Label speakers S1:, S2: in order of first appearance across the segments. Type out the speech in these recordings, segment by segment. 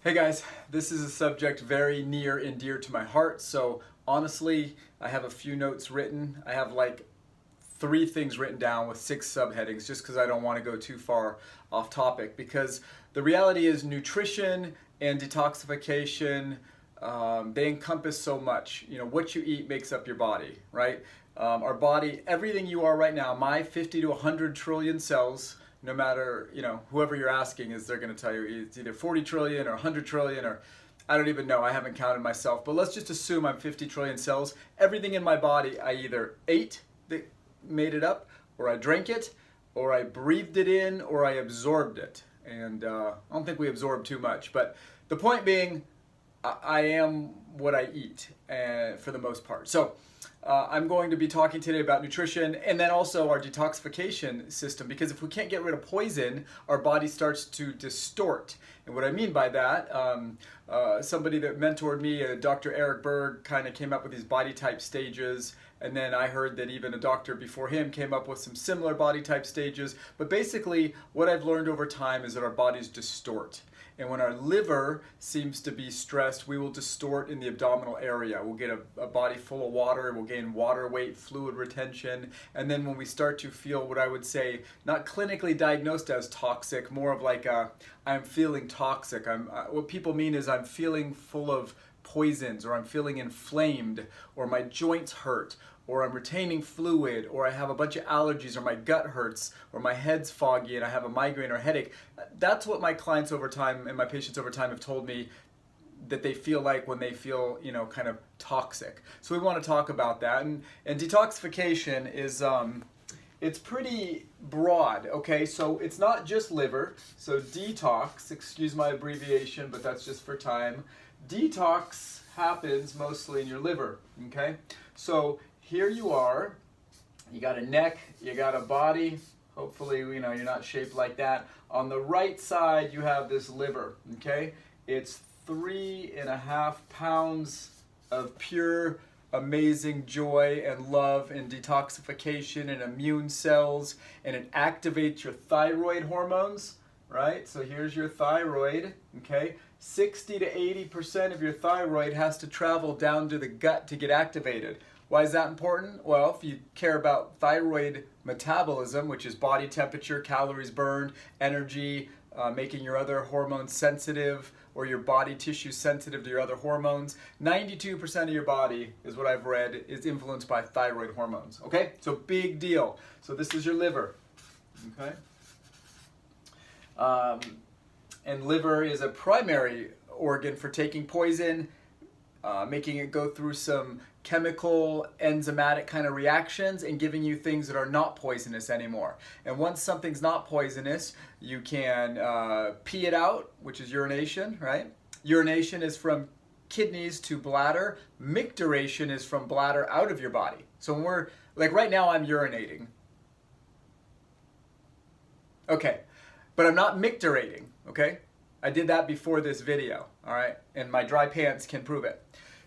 S1: Hey guys, this is a subject very near and dear to my heart, so honestly, I have a few notes written. I have like 3 things written down with 6 subheadings just because I don't want to go too far off topic, because the reality is nutrition and detoxification, they encompass so much. You know, what you eat makes up your body, right? Our body, everything you are right now, my 50 to 100 trillion cells, no matter, whoever you're asking is they're going to tell you it's either 40 trillion or 100 trillion, or I don't even know. I haven't counted myself, but let's just assume I'm 50 trillion cells. Everything in my body, I either ate that made it up, or I drank it, or I breathed it in, or I absorbed it. And I don't think we absorb too much, but the point being, I am what I eat for the most part. So I'm going to be talking today about nutrition and then also our detoxification system, because if we can't get rid of poison, our body starts to distort. And what I mean by that, somebody that mentored me, Dr. Eric Berg, kind of came up with these body type stages. And then I heard that even a doctor before him came up with some similar body type stages. But basically, what I've learned over time is that our bodies distort. And when our liver seems to be stressed, we will distort in the abdominal area. We'll get a body full of water, we'll gain water weight, fluid retention, and then when we start to feel what I would say, not clinically diagnosed as toxic, more of like I'm feeling toxic. What people mean is I'm feeling full of poisons, or I'm feeling inflamed, or my joints hurt, or I'm retaining fluid, or I have a bunch of allergies, or my gut hurts, or my head's foggy and I have a migraine or headache. That's what my clients over time and my patients over time have told me that they feel like when they feel, kind of toxic. So we want to talk about that. And detoxification is, it's pretty broad, okay? So it's not just liver. So detox, excuse my abbreviation, but that's just for time. Detox happens mostly in your liver, okay? So here you are, you got a neck, you got a body, hopefully, you're not shaped like that. On the right side, you have this liver, okay? It's 3.5 pounds of pure, amazing joy and love and detoxification and immune cells, and it activates your thyroid hormones, right? So here's your thyroid, okay? 60 to 80% of your thyroid has to travel down to the gut to get activated. Why is that important? Well, if you care about thyroid metabolism, which is body temperature, calories burned, energy, making your other hormones sensitive, or your body tissue sensitive to your other hormones, 92% of your body, is what I've read, is influenced by thyroid hormones. Okay? So big deal. So this is your liver. Okay? And liver is a primary organ for taking poison, making it go through some chemical enzymatic kind of reactions and giving you things that are not poisonous anymore. And once something's not poisonous, you can pee it out, which is urination, right? Urination is from kidneys to bladder. Micturition is from bladder out of your body. So when we're, like right now I'm urinating. Okay, but I'm not micturating, okay? I did that before this video, all right? And my dry pants can prove it.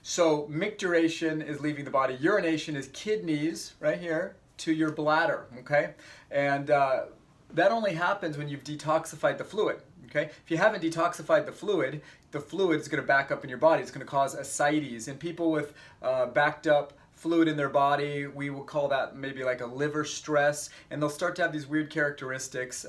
S1: So micturition is leaving the body. Urination is kidneys, right here, to your bladder, okay? And that only happens when you've detoxified the fluid, okay? If you haven't detoxified the fluid is gonna back up in your body. It's gonna cause ascites. And people with backed up fluid in their body, we will call that maybe like a liver stress, and they'll start to have these weird characteristics.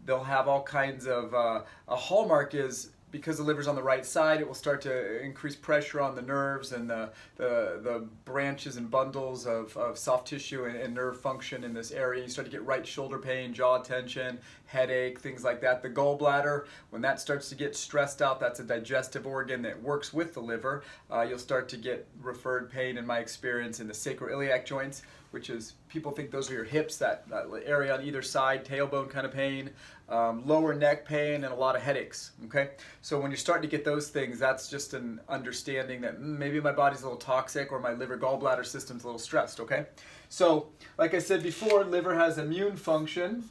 S1: They'll have all kinds of, a hallmark is, because the liver's on the right side, it will start to increase pressure on the nerves and the branches and bundles of soft tissue and nerve function in this area. You start to get right shoulder pain, jaw tension, headache, things like that. The gallbladder, when that starts to get stressed out, that's a digestive organ that works with the liver. You'll start to get referred pain, in my experience, in the sacroiliac joints, which is, people think those are your hips, that area on either side, tailbone kind of pain, lower neck pain, and a lot of headaches, okay? So when you're starting to get those things, that's just an understanding that maybe my body's a little toxic, or my liver gallbladder system's a little stressed, okay? So, like I said before, liver has immune function.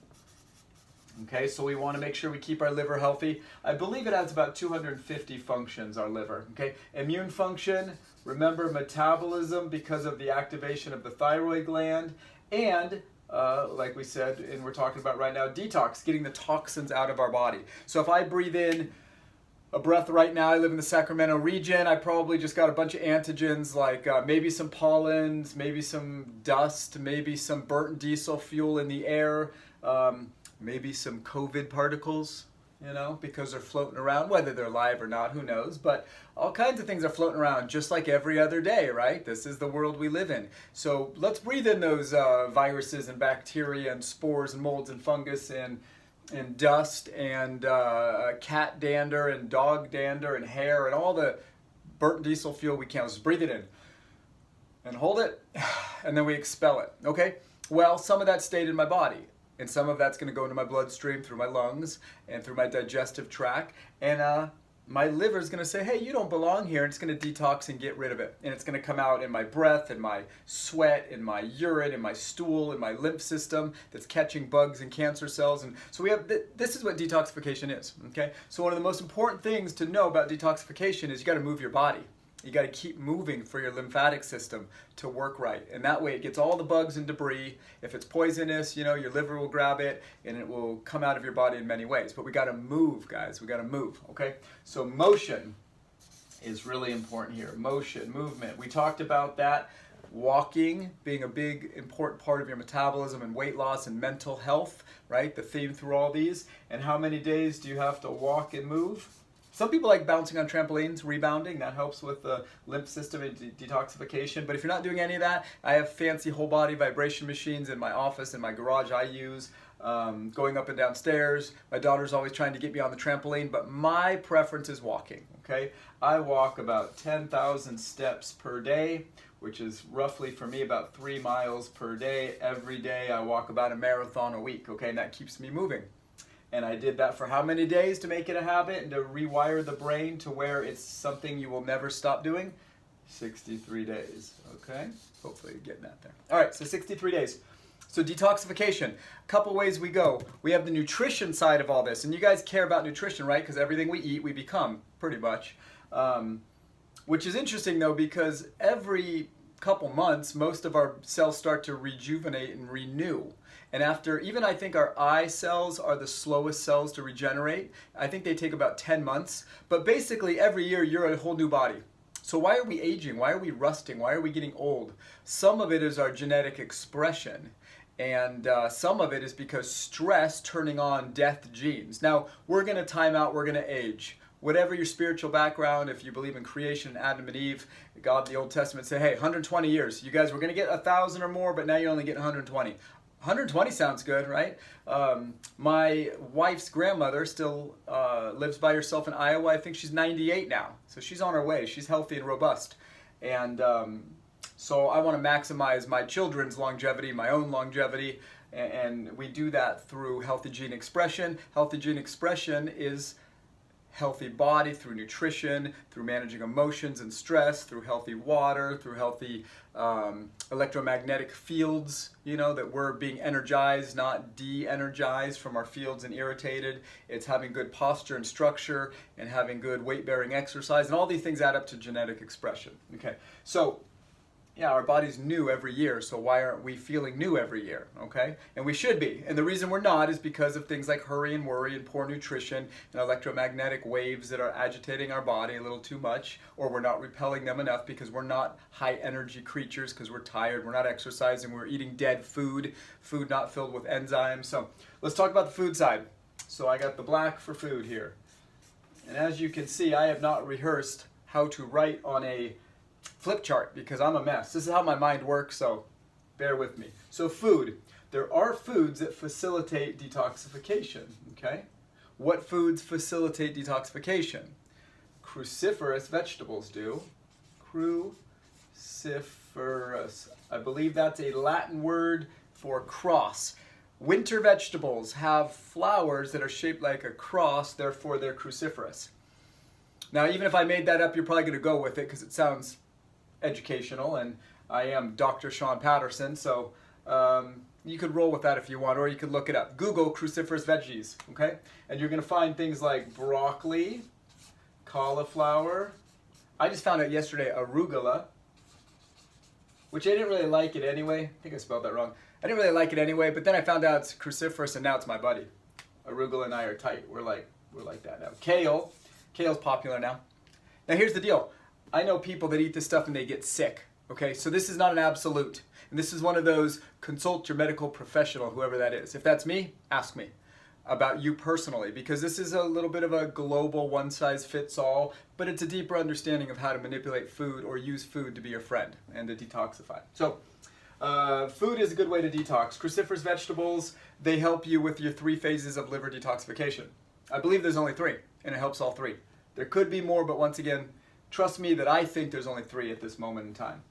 S1: Okay, so we want to make sure we keep our liver healthy. I believe it has about 250 functions, our liver. Okay, immune function, remember metabolism because of the activation of the thyroid gland, and like we said, and we're talking about right now, detox, getting the toxins out of our body. So if I breathe in a breath right now. I live in the Sacramento region. I probably just got a bunch of antigens, like maybe some pollens, maybe some dust, maybe some burnt diesel fuel in the air, maybe some COVID particles, you know, because they're floating around, whether they're live or not, who knows. But all kinds of things are floating around just like every other day, right? This is the world we live in. So let's breathe in those viruses and bacteria and spores and molds and fungus and dust and cat dander and dog dander and hair and all the burnt diesel fuel we can. Let's breathe it in and hold it, and then we expel it, okay? Well, some of that stayed in my body, and some of that's going to go into my bloodstream through my lungs and through my digestive tract, and my liver is going to say, hey, you don't belong here, and it's going to detox and get rid of it. And it's going to come out in my breath, in my sweat, in my urine, in my stool, in my lymph system that's catching bugs and cancer cells. And so we have, this is what detoxification is, okay? So one of the most important things to know about detoxification is you got to move your body. You got to keep moving for your lymphatic system to work right. And that way it gets all the bugs and debris. If it's poisonous, you know, your liver will grab it and it will come out of your body in many ways. But we got to move, guys. We got to move, okay? So motion is really important here. Motion, movement. We talked about that. Walking being a big, important part of your metabolism and weight loss and mental health, right? The theme through all these. And how many days do you have to walk and move? Some people like bouncing on trampolines, rebounding. That helps with the lymph system and detoxification. But if you're not doing any of that, I have fancy whole body vibration machines in my office, in my garage I use, going up and down stairs. My daughter's always trying to get me on the trampoline, but my preference is walking, okay? I walk about 10,000 steps per day, which is roughly for me about 3 miles per day. Every day I walk about a marathon a week, okay? And that keeps me moving. And I did that for how many days to make it a habit and to rewire the brain to where it's something you will never stop doing? 63 days, okay? Hopefully you're getting that there. All right, so 63 days. So detoxification, a couple ways we go. We have the nutrition side of all this, and you guys care about nutrition, right? Because everything we eat, we become, pretty much. Which is interesting, though, because every couple months, most of our cells start to rejuvenate and renew. And after, even I think our eye cells are the slowest cells to regenerate. I think they take about 10 months. But basically, every year, you're a whole new body. So why are we aging? Why are we rusting? Why are we getting old? Some of it is our genetic expression. And some of it is because stress turning on death genes. Now, we're going to time out, we're going to age. Whatever your spiritual background, if you believe in creation, Adam and Eve, God, the Old Testament say, hey, 120 years. You guys were going to get 1,000 or more, but now you only get 120. 120 sounds good, right? My wife's grandmother still lives by herself in Iowa. I think she's 98 now. So she's on her way. She's healthy and robust. And so I want to maximize my children's longevity, my own longevity. And we do that through healthy gene expression. Healthy gene expression is healthy body through nutrition, through managing emotions and stress, through healthy water, through healthy electromagnetic fields, you know, that we're being energized, not de-energized from our fields and irritated. It's having good posture and structure and having good weight-bearing exercise, and all these things add up to genetic expression. Okay, so yeah, our body's new every year, so why aren't we feeling new every year, okay? And we should be. And the reason we're not is because of things like hurry and worry and poor nutrition and electromagnetic waves that are agitating our body a little too much, or we're not repelling them enough because we're not high energy creatures because we're tired, we're not exercising, we're eating dead food, food not filled with enzymes. So let's talk about the food side. So I got the black for food here. And as you can see, I have not rehearsed how to write on a flip chart because I'm a mess. This is how my mind works, so bear with me. So food. There are foods that facilitate detoxification, okay? What foods facilitate detoxification? Cruciferous vegetables do. Cruciferous. I believe that's a Latin word for cross. Winter vegetables have flowers that are shaped like a cross, therefore they're cruciferous. Now, even if I made that up, you're probably going to go with it because it sounds educational, and I am Dr. Sean Patterson, so you could roll with that if you want, or you could look it up. Google cruciferous veggies, okay? And you're going to find things like broccoli, cauliflower. I just found out yesterday arugula, which I didn't really like it anyway. I think I spelled that wrong. I didn't really like it anyway, but then I found out it's cruciferous, and now it's my buddy. Arugula and I are tight. We're like that now. Kale Kale's popular now. Now here's the deal. I know people that eat this stuff and they get sick. Okay, so this is not an absolute. And this is one of those consult your medical professional, whoever that is. If that's me, ask me about you personally, because this is a little bit of a global one-size-fits-all, but it's a deeper understanding of how to manipulate food or use food to be your friend and to detoxify. So food is a good way to detox. Cruciferous vegetables, they help you with your 3 phases of liver detoxification. I believe there's only 3, and it helps all 3. There could be more, but once again, trust me that I think there's only 3 at this moment in time.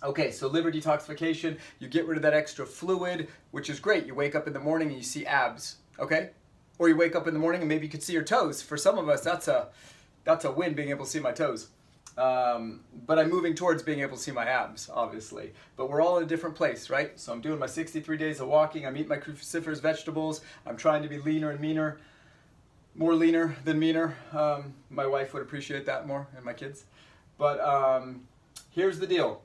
S1: Okay, so liver detoxification, you get rid of that extra fluid, which is great. You wake up in the morning and you see abs, okay? Or you wake up in the morning and maybe you could see your toes. For some of us, that's a win, being able to see my toes. But I'm moving towards being able to see my abs, obviously. But we're all in a different place, right? So I'm doing my 63 days of walking. I'm eating my cruciferous vegetables. I'm trying to be leaner and meaner. More leaner than meaner. My wife would appreciate that more, and my kids. But here's the deal.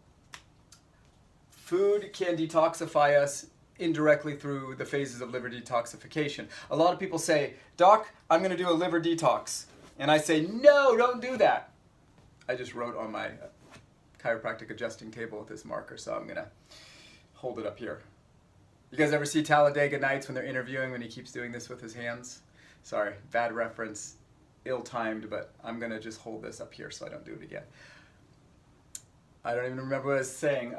S1: Food can detoxify us indirectly through the phases of liver detoxification. A lot of people say, Doc, I'm going to do a liver detox. And I say, no, don't do that. I just wrote on my chiropractic adjusting table with this marker, so I'm going to hold it up here. You guys ever see Talladega Nights when they're interviewing when he keeps doing this with his hands? Sorry, bad reference, ill-timed, but I'm going to just hold this up here so I don't do it again. I don't even remember what I was saying.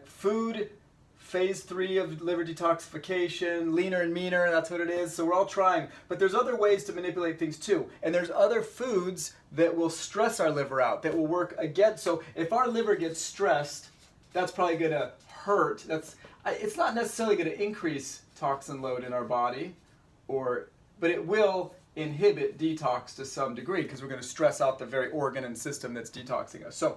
S1: Food, phase 3 of liver detoxification, leaner and meaner, that's what it is. So we're all trying. But there's other ways to manipulate things too. And there's other foods that will stress our liver out, that will work against. So if our liver gets stressed, that's probably going to hurt. It's not necessarily going to increase toxin load in our body, but it will inhibit detox to some degree because we're going to stress out the very organ and system that's detoxing us. So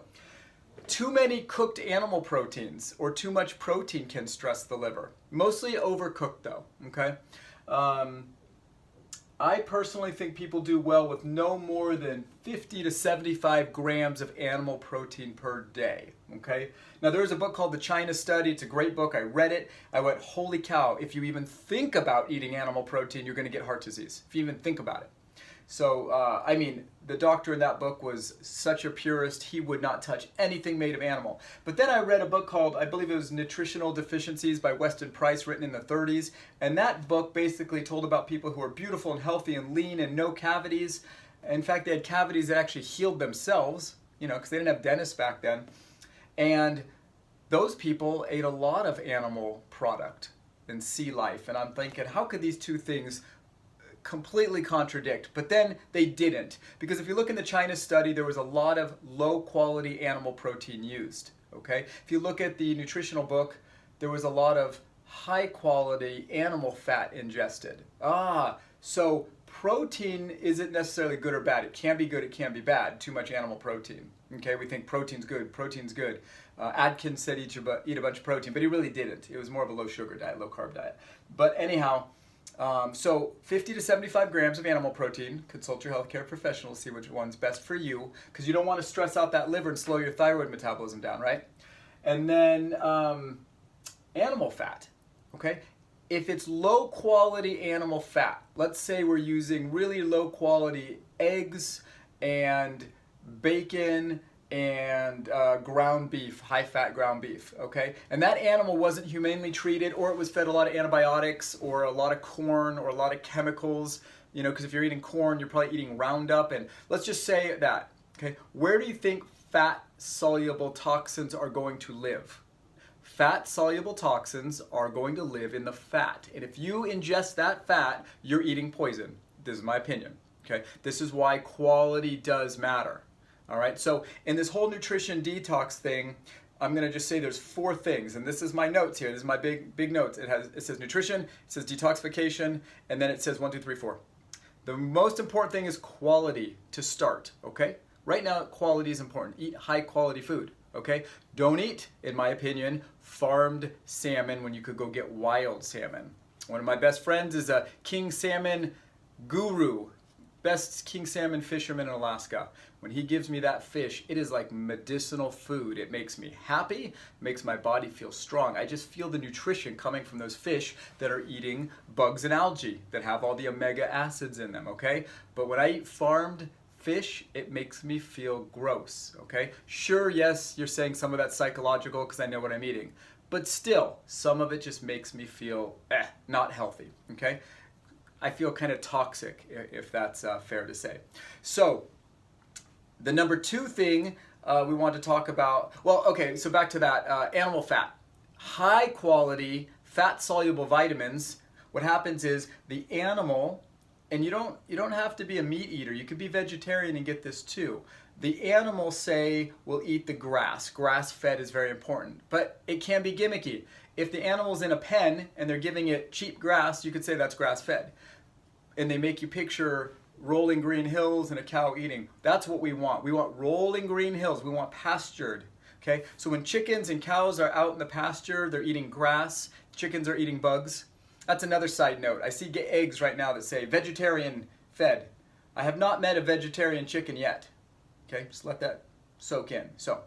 S1: too many cooked animal proteins or too much protein can stress the liver. Mostly overcooked though, okay? I personally think people do well with no more than 50 to 75 grams of animal protein per day, okay? Now there's a book called The China Study. It's a great book. I read it. I went, holy cow, if you even think about eating animal protein, you're going to get heart disease, if you even think about it. So, I mean, the doctor in that book was such a purist, he would not touch anything made of animal. But then I read a book called, I believe it was Nutritional Deficiencies by Weston Price, written in the 30s. And that book basically told about people who are beautiful and healthy and lean and no cavities. In fact, they had cavities that actually healed themselves, you know, because they didn't have dentists back then. And those people ate a lot of animal product and sea life. And I'm thinking, how could these two things completely contradict? But then they didn't, because if you look in the China study, there was a lot of low quality animal protein used, okay? If you look at the nutritional book, there was a lot of high quality animal fat ingested. So protein isn't necessarily good or bad. It can be good, it can be bad. Too much animal protein, okay? We think protein's good, protein's good. Atkins said eat a bunch of protein, but he really didn't. It was more of a low sugar diet, low carb diet. But anyhow, so 50 to 75 grams of animal protein. Consult your healthcare professional to see which one's best for you, because you don't want to stress out that liver and slow your thyroid metabolism down, right? And then animal fat, okay? If it's low quality animal fat, let's say we're using really low quality eggs and bacon and ground beef, high-fat ground beef, okay? And that animal wasn't humanely treated, or it was fed a lot of antibiotics or a lot of corn or a lot of chemicals, you know, because if you're eating corn, you're probably eating Roundup, and let's just say that, okay? Where do you think fat-soluble toxins are going to live? Fat-soluble toxins are going to live in the fat, and if you ingest that fat, you're eating poison. This is my opinion, okay? This is why quality does matter. All right, so in this whole nutrition detox thing, I'm going to just say there's 4 things, and this is my notes here. This is my big notes. It says nutrition, it says detoxification, and then it says 1, 2, 3, 4. The most important thing is quality to start, okay? Right now, quality is important. Eat high quality food, okay? Don't eat, in my opinion, farmed salmon when you could go get wild salmon. One of my best friends is a king salmon guru, best king salmon fisherman in Alaska. When he gives me that fish, it is like medicinal food. It makes me happy, makes my body feel strong. I just feel the nutrition coming from those fish that are eating bugs and algae that have all the omega acids in them, okay? But when I eat farmed fish, it makes me feel gross, okay? Sure, yes, you're saying some of that's psychological because I know what I'm eating, but still, some of it just makes me feel not healthy, okay? I feel kind of toxic, if that's fair to say. So, the number 2 thing we want to talk about, well, okay, so back to that, animal fat. High quality fat soluble vitamins, what happens is the animal, and you don't have to be a meat eater, you could be vegetarian and get this too. The animal, say, will eat the grass. Grass-fed is very important, but it can be gimmicky. If the animal's in a pen and they're giving it cheap grass, you could say that's grass-fed. And they make you picture rolling green hills and a cow eating. That's what we want. We want rolling green hills. We want pastured. Okay? So when chickens and cows are out in the pasture, they're eating grass. Chickens are eating bugs. That's another side note. I see eggs right now that say vegetarian fed. I have not met a vegetarian chicken yet. Okay? Just let that soak in. So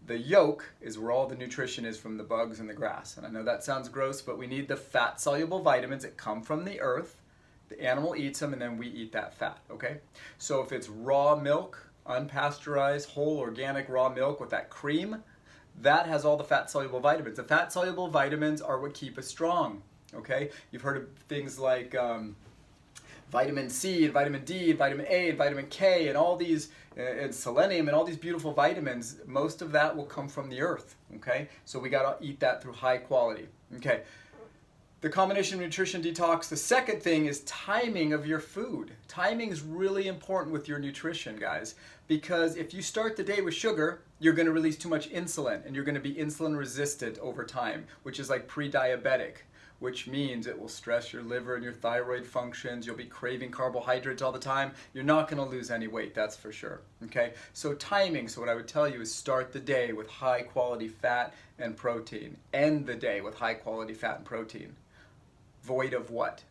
S1: the yolk is where all the nutrition is from the bugs and the grass. And I know that sounds gross, but we need the fat soluble vitamins that come from the earth. The animal eats them, and then we eat that fat, okay? So if it's raw milk, unpasteurized, whole, organic raw milk with that cream, that has all the fat-soluble vitamins. The fat-soluble vitamins are what keep us strong, okay? You've heard of things like vitamin C, and vitamin D, and vitamin A, and vitamin K, and all these, and selenium, and all these beautiful vitamins. Most of that will come from the earth, okay? So we gotta eat that through high quality, okay? The combination nutrition detox, the second thing is timing of your food. Timing is really important with your nutrition, guys, because if you start the day with sugar, you're going to release too much insulin, and you're going to be insulin resistant over time, which is like pre-diabetic, which means it will stress your liver and your thyroid functions. You'll be craving carbohydrates all the time. You're not going to lose any weight, that's for sure. Okay? So timing, so what I would tell you is start the day with high quality fat and protein. End the day with high quality fat and protein. Void of what?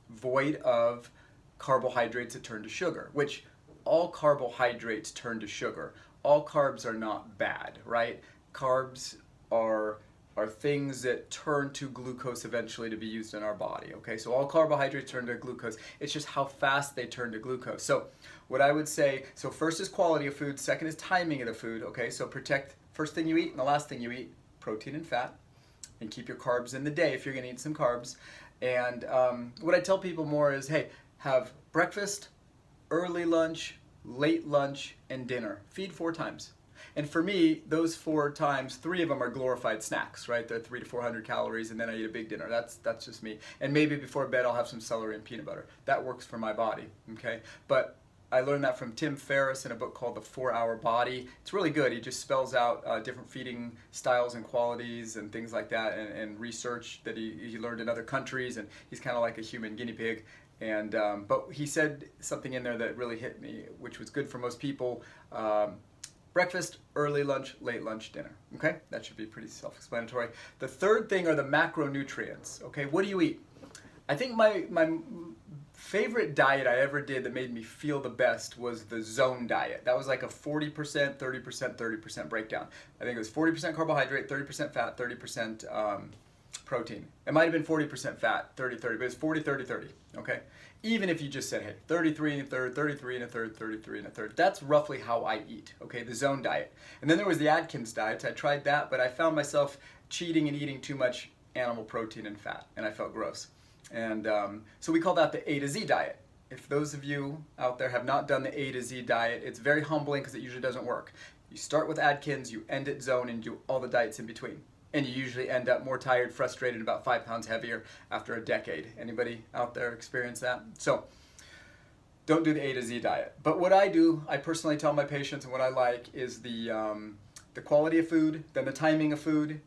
S1: Void of carbohydrates that turn to sugar, which all carbohydrates turn to sugar. All carbs are not bad, right? Carbs are things that turn to glucose eventually to be used in our body, okay? So all carbohydrates turn to glucose. It's just how fast they turn to glucose. So what I would say, so first is quality of food, second is timing of the food, okay? So protect first thing you eat and the last thing you eat, protein and fat, and keep your carbs in the day if you're gonna eat some carbs. And what I tell people more is, hey, have breakfast, early lunch, late lunch, and dinner. Feed 4 times. And for me, those 4 times, 3 of them are glorified snacks, right? They're 300 to 400 calories, and then I eat a big dinner. That's just me. And maybe before bed, I'll have some celery and peanut butter. That works for my body, okay? But I learned that from Tim Ferriss in a book called The 4-Hour Body. It's really good. He just spells out different feeding styles and qualities and things like that, and research that he learned in other countries, and he's kind of like a human guinea pig. And but he said something in there that really hit me, which was good for most people. Breakfast, early lunch, late lunch, dinner. Okay? That should be pretty self-explanatory. The third thing are the macronutrients. Okay? What do you eat? I think my favorite diet I ever did that made me feel the best was the zone diet. That was like a 40%, 30%, 30% breakdown. I think it was 40% carbohydrate, 30% fat, 30% protein. It might have been 40% fat, 30, 30, but it's 40, 30, 30, okay? Even if you just said, hey, 33 and a third, 33 and a third, 33 and a third. That's roughly how I eat, okay, the zone diet. And then there was the Atkins diet. I tried that, but I found myself cheating and eating too much animal protein and fat, and I felt gross. And so we call that the A to Z diet. If those of you out there have not done the A to Z diet, it's very humbling because it usually doesn't work. You start with Atkins, you end at zone, and do all the diets in between. And you usually end up more tired, frustrated, about 5 pounds heavier after a decade. Anybody out there experience that? So don't do the A to Z diet. But what I do, I personally tell my patients, and what I like is the quality of food, then the timing of food,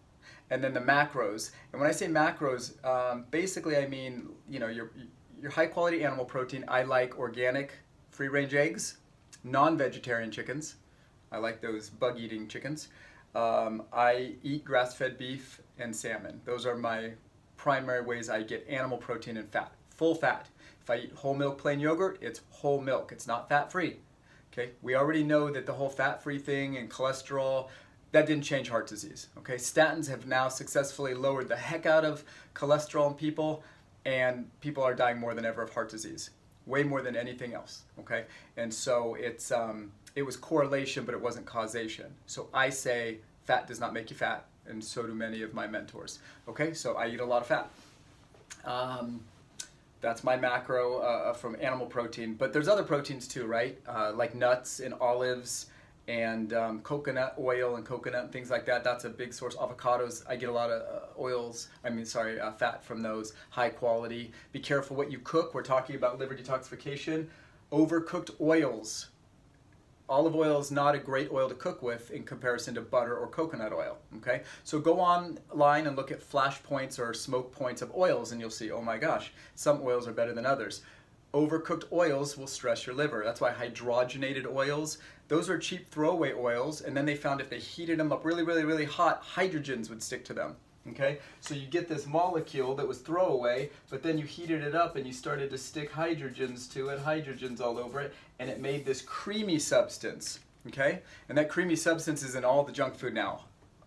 S1: and then the macros. And when I say macros, basically I mean, you know, your high quality animal protein. I like organic free range eggs, non-vegetarian chickens. I like those bug eating chickens. I eat grass-fed beef and salmon. Those are my primary ways I get animal protein and fat, full fat. If I eat whole milk plain yogurt, it's whole milk. It's not fat-free. Okay? We already know that the whole fat-free thing and cholesterol, that didn't change heart disease. Okay? Statins have now successfully lowered the heck out of cholesterol in people, and people are dying more than ever of heart disease. way more than anything else, okay? And so it was correlation, but it wasn't causation. So I say fat does not make you fat, and so do many of my mentors, okay? So I eat a lot of fat. That's my macro from animal protein, but there's other proteins too, right? Like nuts and olives and coconut oil and coconut and things like that. That's a big source. Avocados, I get a lot of fat from those, high quality. Be careful what you cook. We're talking about liver detoxification. Overcooked oils. Olive oil is not a great oil to cook with in comparison to butter or coconut oil, okay? So go online and look at flash points or smoke points of oils and you'll see, oh my gosh, some oils are better than others. Overcooked oils will stress your liver. That's why hydrogenated oils, those are cheap throwaway oils, and then they found if they heated them up really, really, really hot, hydrogens would stick to them. Okay, so you get this molecule that was throwaway, but then you heated it up and you started to stick hydrogens to it, hydrogens all over it, and it made this creamy substance. Okay, and that creamy substance is in all the junk food now.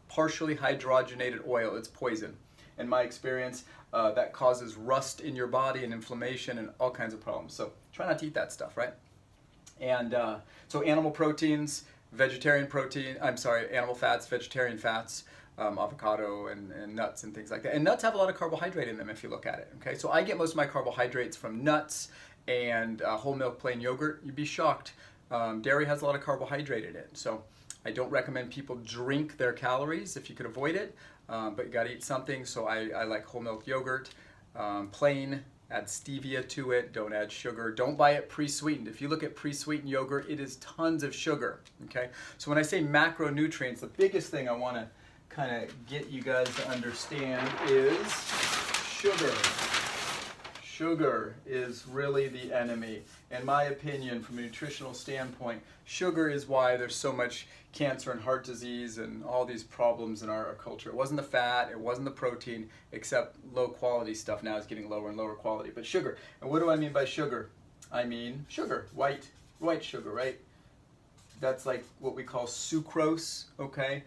S1: Partially hydrogenated oil, it's poison. In my experience, that causes rust in your body and inflammation and all kinds of problems. So try not to eat that stuff, right? And so animal proteins, animal fats, vegetarian fats, avocado and nuts and things like that. And nuts have a lot of carbohydrate in them if you look at it, okay? So I get most of my carbohydrates from nuts and whole milk plain yogurt. You'd be shocked. Dairy has a lot of carbohydrate in it. So I don't recommend people drink their calories if you could avoid it, but you gotta eat something. So I like whole milk yogurt, plain, add stevia to it, don't add sugar. Don't buy it pre-sweetened. If you look at pre-sweetened yogurt, it is tons of sugar, okay? So when I say macronutrients, the biggest thing I wanna kind of get you guys to understand is sugar. Sugar is really the enemy. In my opinion, from a nutritional standpoint, sugar is why there's so much cancer and heart disease and all these problems in our culture. It wasn't the fat, it wasn't the protein, except low quality stuff now is getting lower and lower quality. But sugar, and what do I mean by sugar? I mean sugar, white sugar, right? That's like what we call sucrose, okay?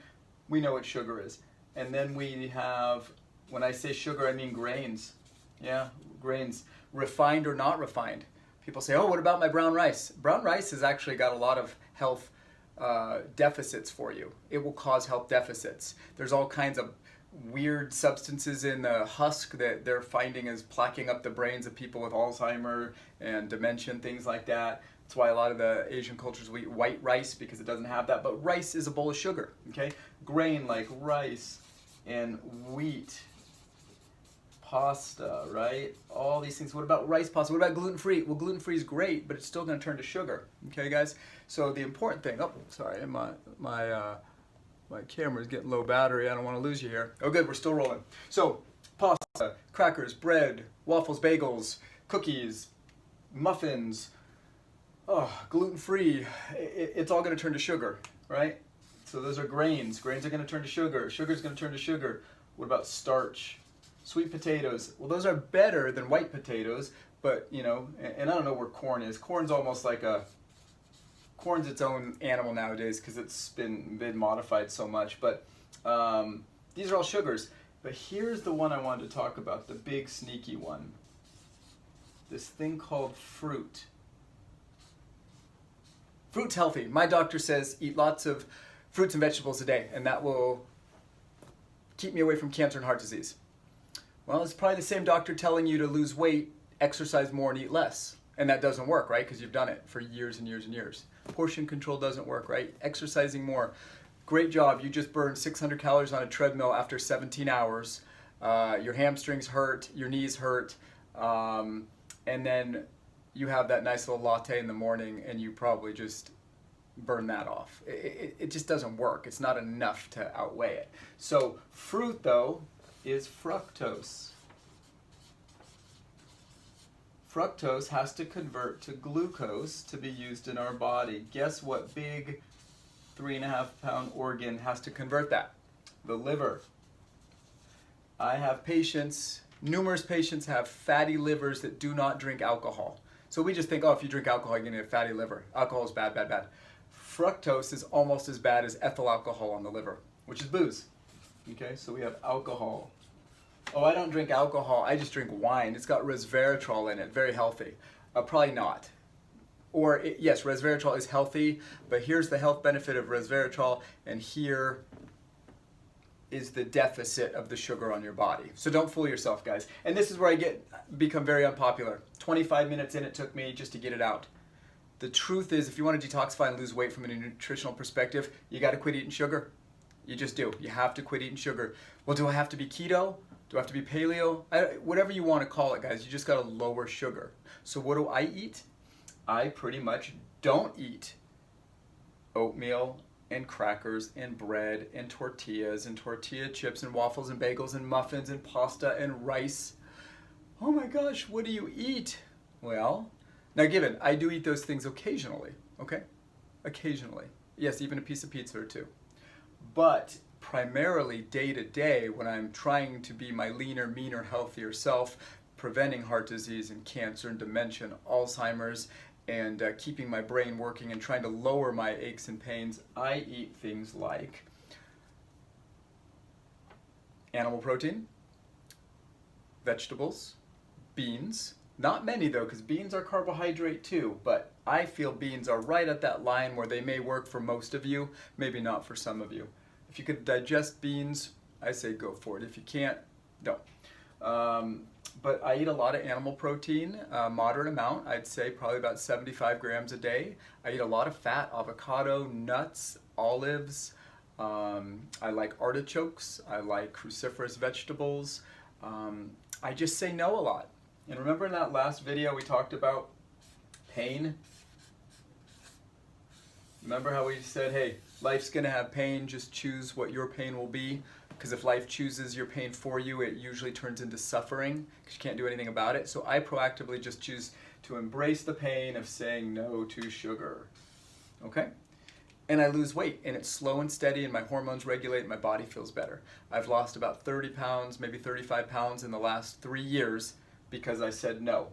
S1: We know what sugar is. And then we have, when I say sugar, I mean grains. Yeah, grains, refined or not refined. People say, oh, what about my brown rice? Brown rice has actually got a lot of health deficits for you. It will cause health deficits. There's all kinds of weird substances in the husk that they're finding is plaquing up the brains of people with Alzheimer and dementia and things like that. That's why a lot of the Asian cultures will eat white rice because it doesn't have that. But rice is a bowl of sugar, okay? Grain like rice and wheat, pasta, right? All these things. What about rice pasta? What about gluten-free? Well, gluten-free is great, but it's still going to turn to sugar, okay, guys? So the important thing, oh, sorry, my camera's getting low battery. I don't want to lose you here. Oh, good, we're still rolling. So pasta, crackers, bread, waffles, bagels, cookies, muffins, gluten-free, it's all going to turn to sugar, right? So those are grains. Grains are going to turn to sugar. Sugar is going to turn to sugar. What about starch? Sweet potatoes. Well, those are better than white potatoes, but, you know, and I don't know where corn is. Corn's almost like corn's its own animal nowadays because it's been modified so much, but these are all sugars. But here's the one I wanted to talk about, the big sneaky one. This thing called fruit. Fruit's healthy. My doctor says eat lots of fruits and vegetables a day, and that will keep me away from cancer and heart disease. Well, it's probably the same doctor telling you to lose weight, exercise more, and eat less. And that doesn't work, right? Because you've done it for years and years and years. Portion control doesn't work, right? Exercising more. Great job. You just burned 600 calories on a treadmill after 17 hours. Your hamstrings hurt, your knees hurt, and then you have that nice little latte in the morning and you probably just burn that off. It just doesn't work. It's not enough to outweigh it. So fruit, though, is fructose. Fructose has to convert to glucose to be used in our body. Guess what big 3.5-pound organ has to convert that? The liver. I have patients, numerous patients have fatty livers that do not drink alcohol. So we just think, oh, if you drink alcohol, you're going to get a fatty liver. Alcohol is bad, bad, bad. Fructose is almost as bad as ethyl alcohol on the liver, which is booze. Okay, so we have alcohol. Oh, I don't drink alcohol. I just drink wine. It's got resveratrol in it. Very healthy. Probably not. Or yes, resveratrol is healthy, but here's the health benefit of resveratrol, and here is the deficit of the sugar on your body. So don't fool yourself, guys. And this is where I become very unpopular. 25 minutes in it took me just to get it out. The truth is, if you want to detoxify and lose weight from a nutritional perspective, you got to quit eating sugar. You just do. You have to quit eating sugar. Well, do I have to be keto? Do I have to be paleo? Whatever you want to call it, guys, you just got to lower sugar. So what do I eat? I pretty much don't eat oatmeal and crackers and bread and tortillas and tortilla chips and waffles and bagels and muffins and pasta and rice. Oh my gosh, what do you eat? Well, now given, I do eat those things occasionally, okay? Occasionally. Yes, even a piece of pizza or two. But primarily day to day, when I'm trying to be my leaner, meaner, healthier self, preventing heart disease and cancer and dementia and Alzheimer's, and keeping my brain working and trying to lower my aches and pains, I eat things like animal protein, vegetables, beans. Not many though, because beans are carbohydrate too, but I feel beans are right at that line where they may work for most of you, maybe not for some of you. If you could digest beans, I say go for it. If you can't, don't. But I eat a lot of animal protein, moderate amount, I'd say probably about 75 grams a day. I eat a lot of fat, avocado, nuts, olives. I like artichokes. I like cruciferous vegetables. I just say no a lot. And remember in that last video we talked about pain? Remember how we said, hey, life's going to have pain, just choose what your pain will be? Because if life chooses your pain for you, it usually turns into suffering because you can't do anything about it. So I proactively just choose to embrace the pain of saying no to sugar. Okay? And I lose weight, and it's slow and steady, and my hormones regulate, and my body feels better. I've lost about 30 pounds, maybe 35 pounds in the last 3 years because I said no.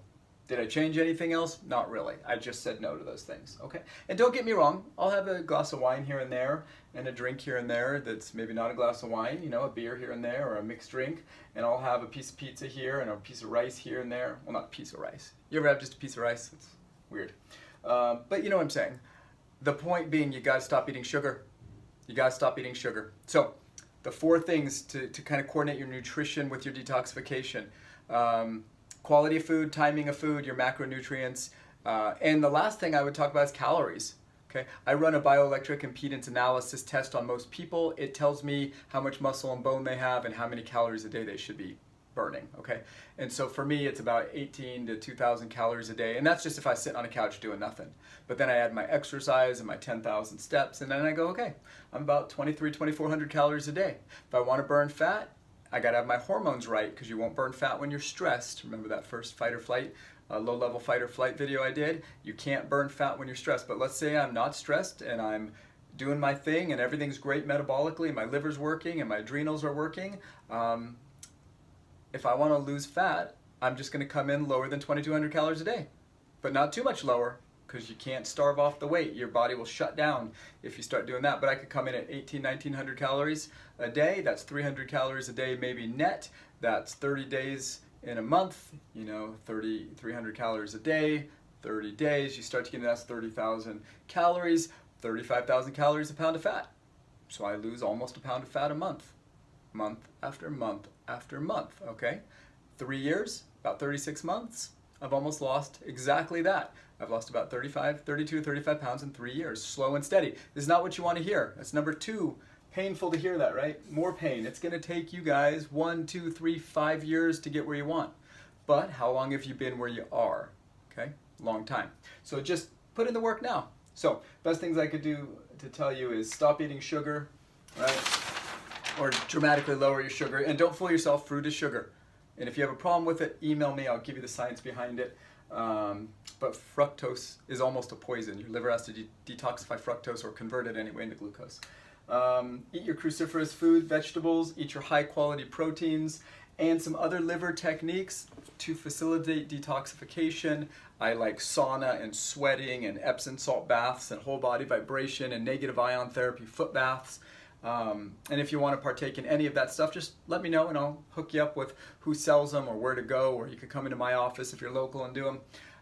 S1: Did I change anything else? Not really. I just said no to those things, okay? And don't get me wrong, I'll have a glass of wine here and there and a drink here and there that's maybe not a glass of wine, you know, a beer here and there or a mixed drink, and I'll have a piece of pizza here and a piece of rice here and there. Well, not a piece of rice. You ever have just a piece of rice? It's weird. But you know what I'm saying. The point being, you gotta stop eating sugar. You gotta stop eating sugar. So, the 4 things to kind of coordinate your nutrition with your detoxification. Quality of food, timing of food, your macronutrients, and the last thing I would talk about is calories. Okay, I run a bioelectric impedance analysis test on most people. It tells me how much muscle and bone they have and how many calories a day they should be burning. Okay, and so for me, it's about 18 to 2,000 calories a day, and that's just if I sit on a couch doing nothing. But then I add my exercise and my 10,000 steps, and then I go, okay, I'm about 2,400 calories a day. If I want to burn fat, I gotta have my hormones right, because you won't burn fat when you're stressed. Remember that first fight or flight, low-level fight or flight video I did? You can't burn fat when you're stressed. But let's say I'm not stressed and I'm doing my thing and everything's great metabolically, my liver's working and my adrenals are working. If I want to lose fat, I'm just gonna come in lower than 2,200 calories a day, but not too much lower, because you can't starve off the weight. Your body will shut down if you start doing that. But I could come in at 1,900 calories a day. That's 300 calories a day, maybe net. That's 30 days in a month, you know, 300 calories a day, 30 days. You start to get into that's 30,000 calories, 35,000 calories a pound of fat. So I lose almost a pound of fat a month after month after month, okay? 3 years, about 36 months, I've almost lost exactly that. I've lost about 32, 35 pounds in 3 years, slow and steady. This is not what you want to hear. That's number 2. Painful to hear that, right? More pain. It's going to take you guys 1, 2, 3, 5 years to get where you want. But how long have you been where you are? Okay? Long time. So just put in the work now. So best things I could do to tell you is stop eating sugar, right? Or dramatically lower your sugar. And don't fool yourself, fruit is sugar. And if you have a problem with it, email me. I'll give you the science behind it. But fructose is almost a poison. Your liver has to detoxify fructose or convert it anyway into glucose. Eat your cruciferous food, vegetables, eat your high quality proteins, and some other liver techniques to facilitate detoxification. I like sauna and sweating and Epsom salt baths and whole body vibration and negative ion therapy foot baths. And if you want to partake in any of that stuff, just let me know and I'll hook you up with who sells them or where to go, or you could come into my office if you're local and do them.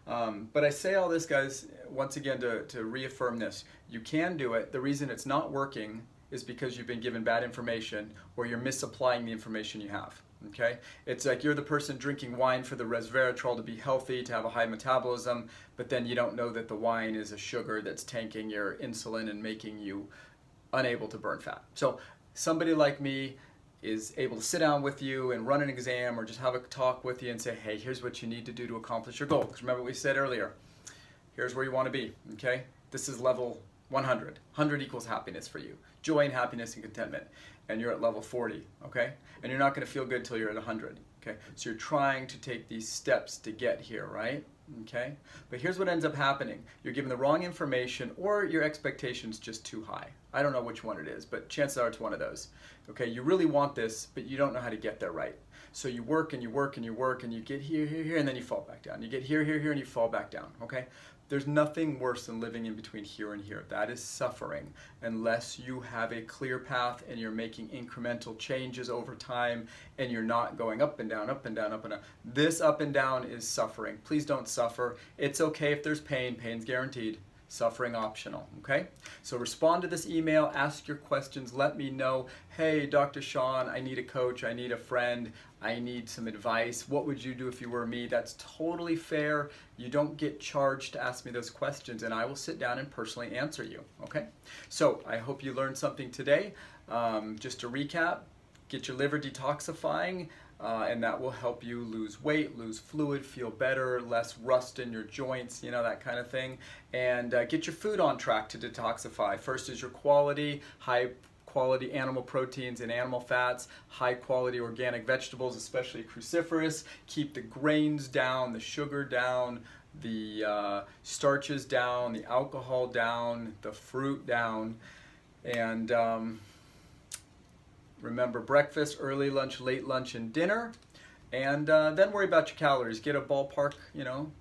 S1: But I say all this, guys, once again to reaffirm this. You can do it. The reason it's not working is because you've been given bad information or you're misapplying the information you have. Okay? It's like you're the person drinking wine for the resveratrol to be healthy, to have a high metabolism, but then you don't know that the wine is a sugar that's tanking your insulin and making you unable to burn fat. So somebody like me is able to sit down with you and run an exam or just have a talk with you and say, hey, here's what you need to do to accomplish your goal. Because remember what we said earlier, here's where you want to be, okay? This is level 100. 100 equals happiness for you. Joy and happiness and contentment. And you're at level 40, okay? And you're not going to feel good till you're at 100, okay? So you're trying to take these steps to get here, right? Okay? But here's what ends up happening. You're given the wrong information or your expectation's just too high. I don't know which one it is, but chances are it's one of those. Okay, you really want this, but you don't know how to get there right. So you work and you work and you work and you get here, here, here, and then you fall back down. You get here, here, here, and you fall back down, okay? There's nothing worse than living in between here and here. That is suffering unless you have a clear path and you're making incremental changes over time and you're not going up and down, up and down, up and down. This up and down is suffering. Please don't suffer. It's okay if there's pain. Pain's guaranteed. Suffering optional, okay? So respond to this email, ask your questions, let me know, hey, Dr. Sean, I need a coach, I need a friend, I need some advice. What would you do if you were me? That's totally fair. You don't get charged to ask me those questions, and I will sit down and personally answer you, okay? So I hope you learned something today. Just to recap, get your liver detoxifying, and that will help you lose weight, lose fluid, feel better, less rust in your joints, you know, that kind of thing. And get your food on track to detoxify. First is your quality, high quality animal proteins and animal fats, high quality organic vegetables, especially cruciferous. Keep the grains down, the sugar down, the starches down, the alcohol down, the fruit down. And remember breakfast, early lunch, late lunch, and dinner. And then worry about your calories. Get a ballpark, you know,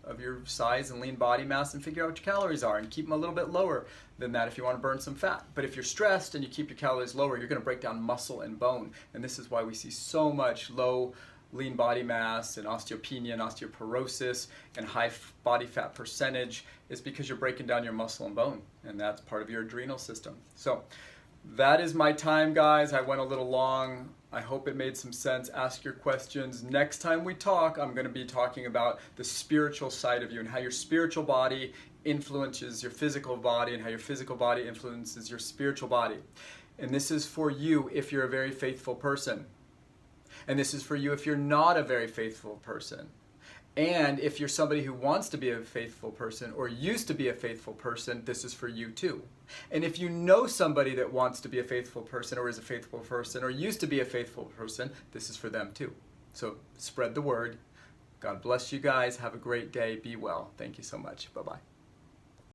S1: of your size and lean body mass and figure out what your calories are and keep them a little bit lower than that if you want to burn some fat. But if you're stressed and you keep your calories lower, you're going to break down muscle and bone. And this is why we see so much low lean body mass and osteopenia and osteoporosis and high body fat percentage is because you're breaking down your muscle and bone. And that's part of your adrenal system. So that is my time, guys. I went a little long. I hope it made some sense. Ask your questions. Next time we talk, I'm going to be talking about the spiritual side of you and how your spiritual body influences your physical body and how your physical body influences your spiritual body. And this is for you if you're a very faithful person. And this is for you if you're not a very faithful person. And if you're somebody who wants to be a faithful person or used to be a faithful person, this is for you too. And if you know somebody that wants to be a faithful person or is a faithful person or used to be a faithful person, this is for them too. So spread the word. God bless you guys. Have a great day. Be well. Thank you so much. Bye-bye.